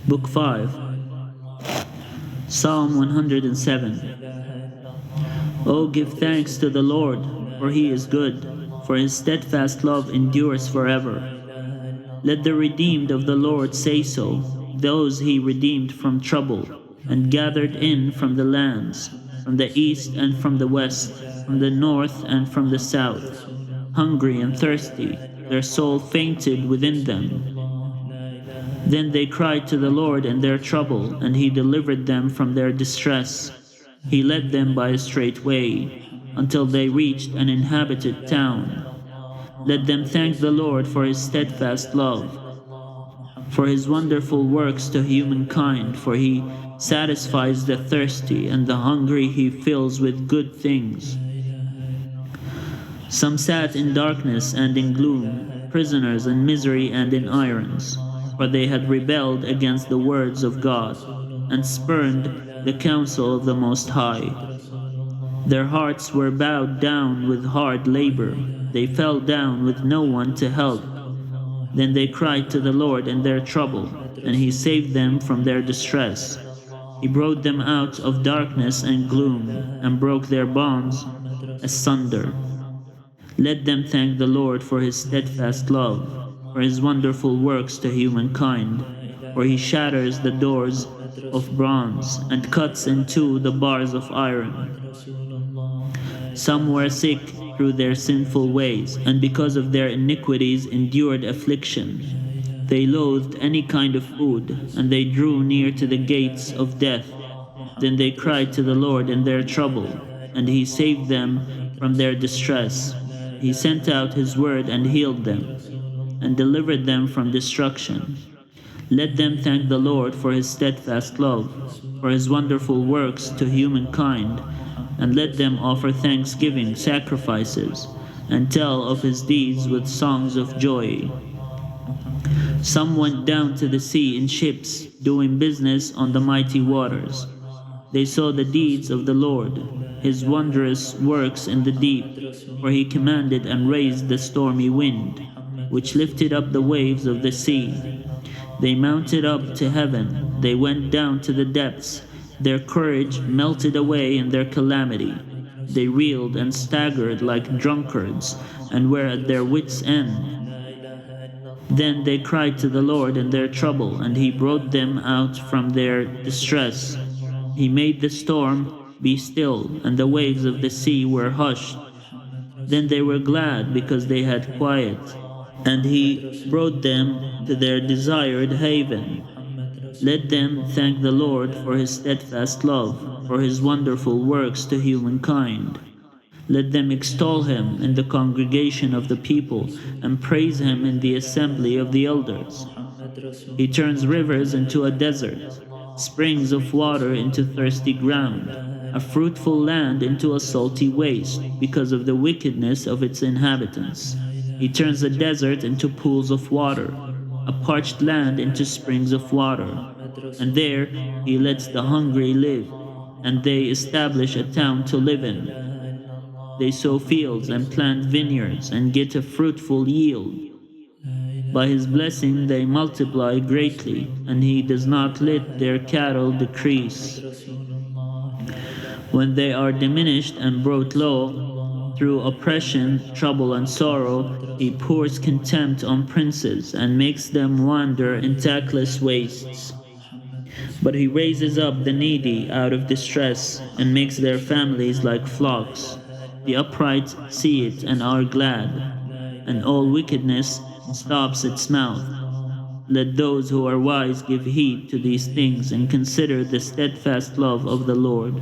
Book 5, Psalm 107. O give thanks to the Lord, for he is good, for his steadfast love endures forever. Let the redeemed of the Lord say so, those he redeemed from trouble, and gathered in from the lands, from the east and from the west, from the north and from the south. Hungry and thirsty, their soul fainted within them. Then they cried to the Lord in their trouble, and he delivered them from their distress. He led them by a straight way, until they reached an inhabited town. Let them thank the Lord for his steadfast love, for his wonderful works to humankind, for he satisfies the thirsty, and the hungry he fills with good things. Some sat in darkness and in gloom, prisoners in misery and in irons, for they had rebelled against the words of God, and spurned the counsel of the Most High. Their hearts were bowed down with hard labor, they fell down with no one to help. Then they cried to the Lord in their trouble, and he saved them from their distress. He brought them out of darkness and gloom, and broke their bonds asunder. Let them thank the Lord for his steadfast love, for his wonderful works to humankind, for he shatters the doors of bronze and cuts in two the bars of iron. Some were sick through their sinful ways, and because of their iniquities endured affliction. They loathed any kind of food, and they drew near to the gates of death. Then they cried to the Lord in their trouble, and he saved them from their distress. He sent out his word and healed them, and delivered them from destruction. Let them thank the Lord for his steadfast love, for his wonderful works to humankind, and let them offer thanksgiving sacrifices, and tell of his deeds with songs of joy. Some went down to the sea in ships, doing business on the mighty waters. They saw the deeds of the Lord, his wondrous works in the deep, for he commanded and raised the stormy wind, which lifted up the waves of the sea. They mounted up to heaven, they went down to the depths, their courage melted away in their calamity. They reeled and staggered like drunkards, and were at their wits' end. Then they cried to the Lord in their trouble, and he brought them out from their distress. He made the storm be still, and the waves of the sea were hushed. Then they were glad because they had quiet, and he brought them to their desired haven. Let them thank the Lord for his steadfast love, for his wonderful works to humankind. Let them extol him in the congregation of the people, and praise him in the assembly of the elders. He turns rivers into a desert, springs of water into thirsty ground, a fruitful land into a salty waste, because of the wickedness of its inhabitants. He turns a desert into pools of water, a parched land into springs of water. And there he lets the hungry live, and they establish a town to live in. They sow fields and plant vineyards and get a fruitful yield. By his blessing they multiply greatly, and he does not let their cattle decrease. When they are diminished and brought low, through oppression, trouble, and sorrow, he pours contempt on princes and makes them wander in tactless wastes. But he raises up the needy out of distress and makes their families like flocks. The upright see it and are glad, and all wickedness stops its mouth. Let those who are wise give heed to these things and consider the steadfast love of the Lord.